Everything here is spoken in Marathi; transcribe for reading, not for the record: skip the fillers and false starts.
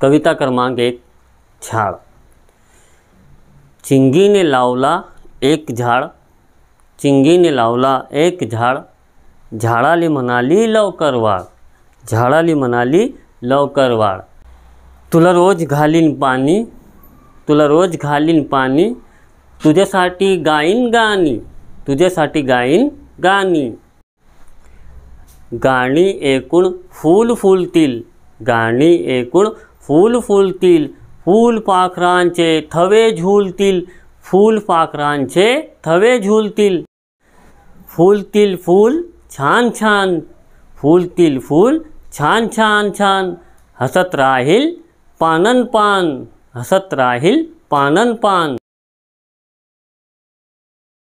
कविता क्रमांक 1 झाड। चिंगीने लावला एक झाड, चिंगीने लावला एक झाड, झाडाला म्हणाली लवकर वाढ, झाडाला म्हणाली लवकर वाढ। तुला रोज घालीन पाणी, तुला रोज घालीन पाणी, तुझ्यासाठी गाईन गाणी, तुझ्यासाठी गाईन गाणी। गाणी ऐकून फूल फुलतील, गाणी ऐकून फूल फुलतील, फुलपाखरांचे थवे झुलतील, फुलपाखरांचे थवे झुलतील। फुलतील फूल छान छान, फुलतील फूल छान छान छान, हसत राहील पानन पान, हसत राहील पानन पान।